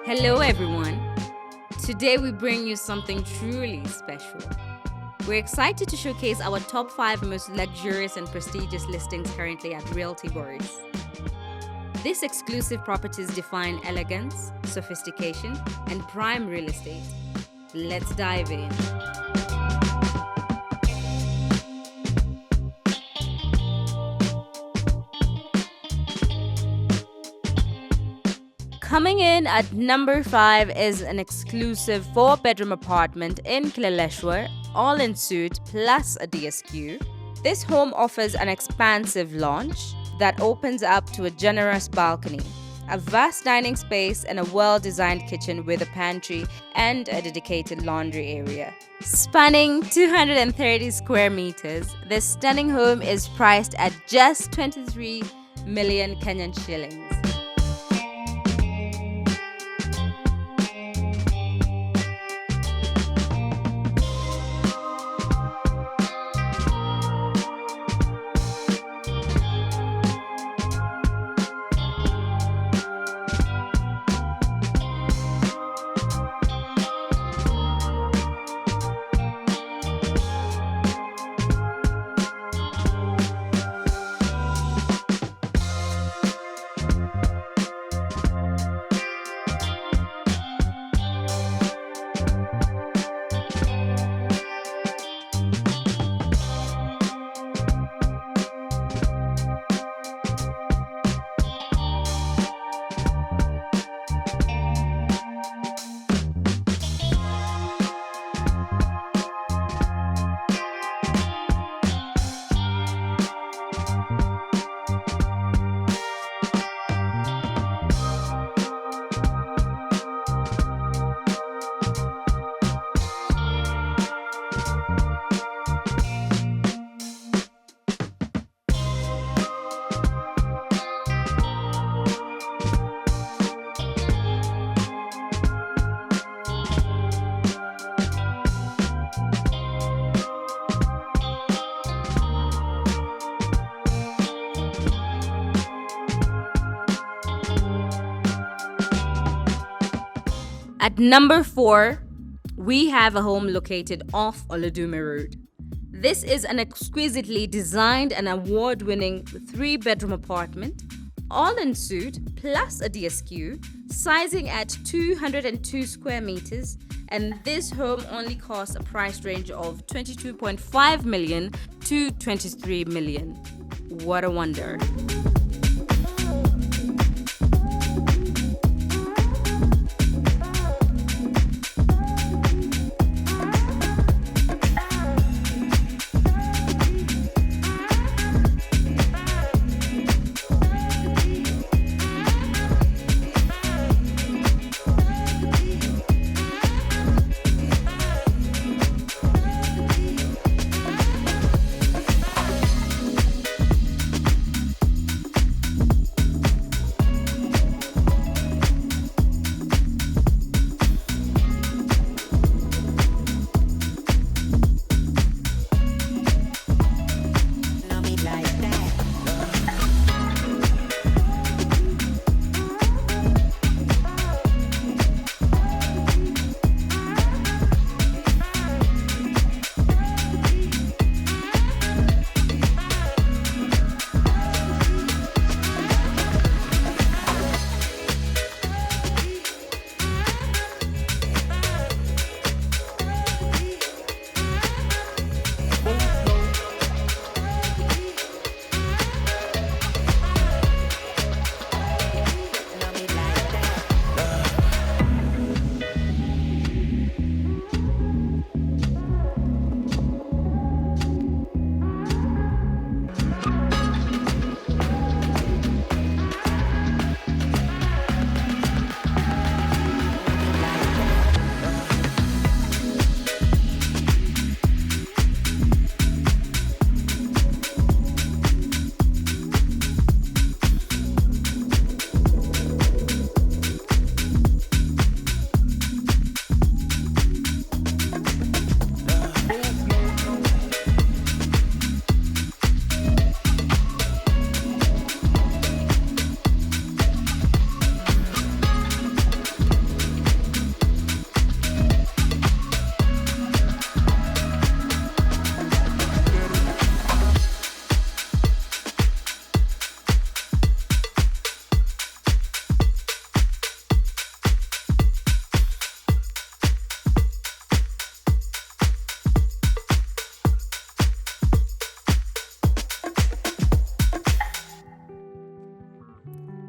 Hello, everyone. Today we bring you something truly special. We're excited to showcase our top 5 most luxurious and prestigious listings currently at REALTY BORIS. These exclusive properties define elegance, sophistication, and prime real estate. Let's dive in. Coming in at number 5 is an exclusive 4-bedroom apartment in Kilimani, all in suite plus a DSQ. This home offers an expansive lounge that opens up to a generous balcony, a vast dining space, and a well-designed kitchen with a pantry and a dedicated laundry area. Spanning 230 square meters, this stunning home is priced at just 23 million Kenyan shillings. At number 4, we have a home located off Alluma Road. This is an exquisitely designed and award-winning 3-bedroom apartment, all in suite plus a DSQ, sizing at 202 square meters, and this home only costs a price range of 22.5 million to 23 million. What a wonder!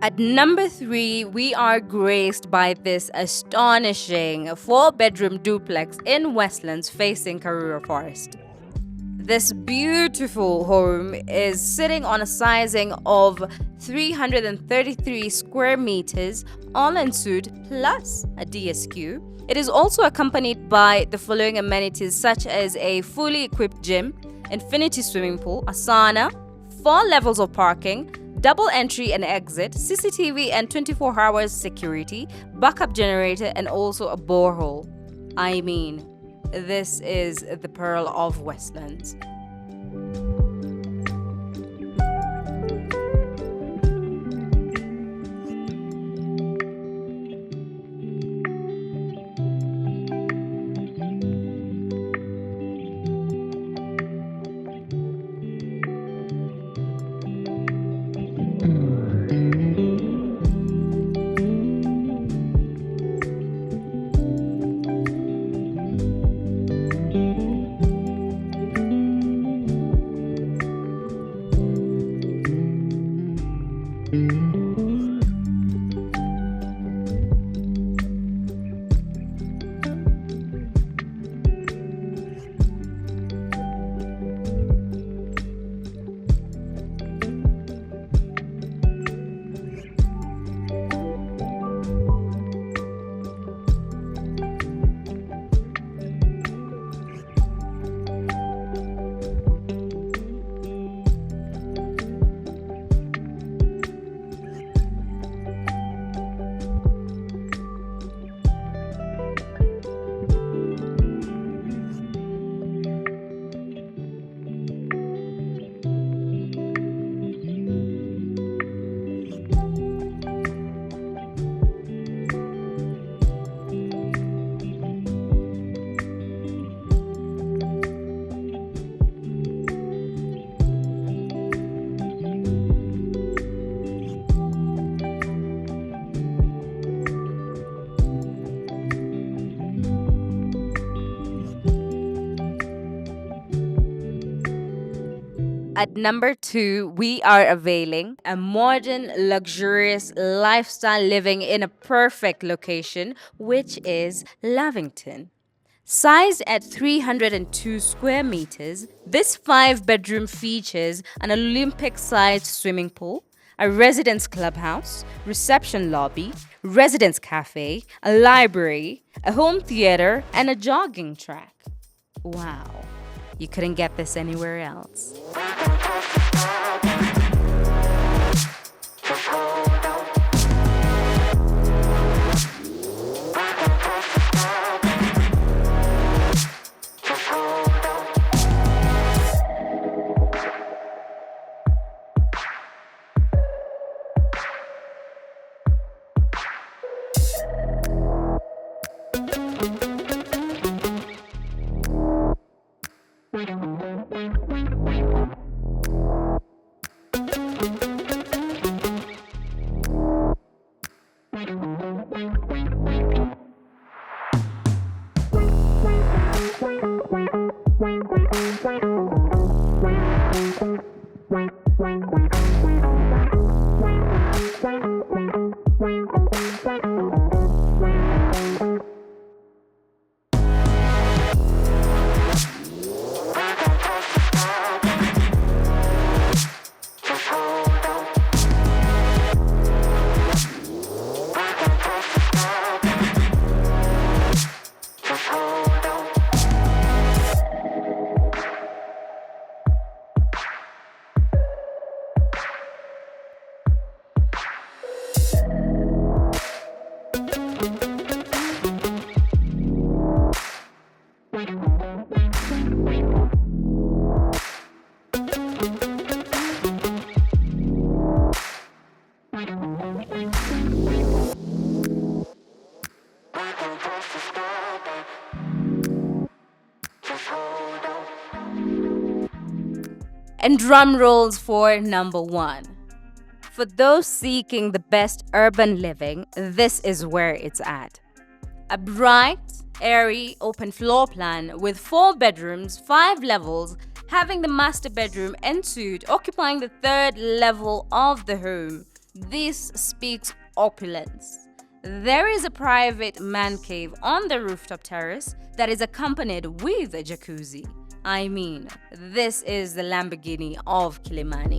At number 3, we are graced by this astonishing 4-bedroom duplex in Westlands facing Karura Forest. This beautiful home is sitting on a sizing of 333 square meters, all en suite plus a DSQ. It is also accompanied by the following amenities such as a fully equipped gym, infinity swimming pool, a sauna, 4 levels of parking, double entry and exit, CCTV and 24 hours security, backup generator, and also a borehole. I mean, this is the pearl of Westlands. At number 2, we are availing a modern, luxurious lifestyle living in a perfect location, which is Lavington. Sized at 302 square meters, this 5-bedroom features an Olympic-sized swimming pool, a residence clubhouse, reception lobby, residence cafe, a library, a home theater, and a jogging track. Wow, you couldn't get this anywhere else. And drum rolls for number 1. For those seeking the best urban living, this is where it's at. A bright, airy, open floor plan with 4 bedrooms, 5 levels, having the master bedroom en suite occupying the 3rd level of the home. This speaks opulence. There is a private man cave on the rooftop terrace that is accompanied with a jacuzzi. I mean, this is the Lamborghini of Kilimani.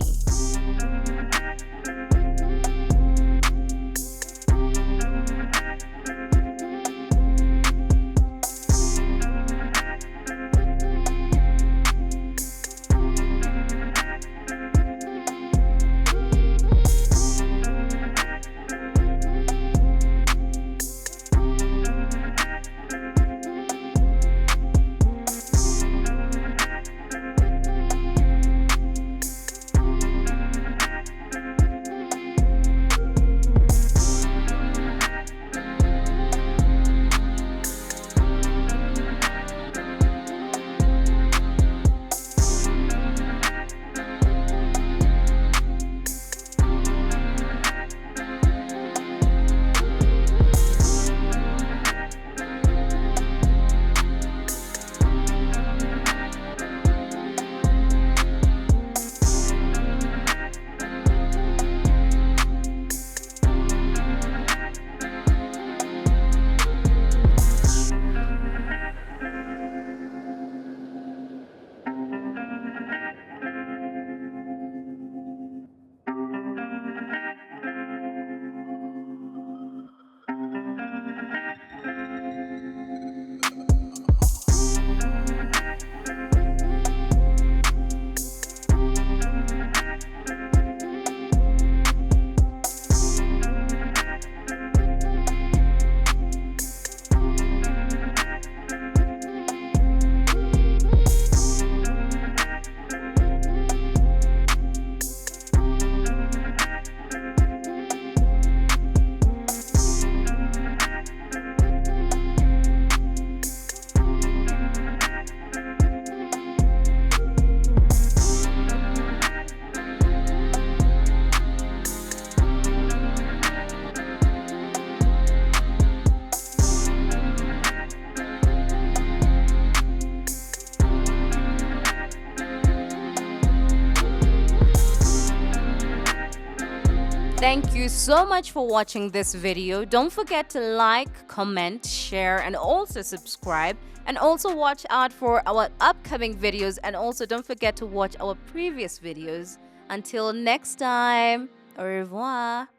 Thank you so much for watching this video. Don't forget to like, comment, share, and also subscribe. And also watch out for our upcoming videos. And also don't forget to watch our previous videos. Until next time, au revoir.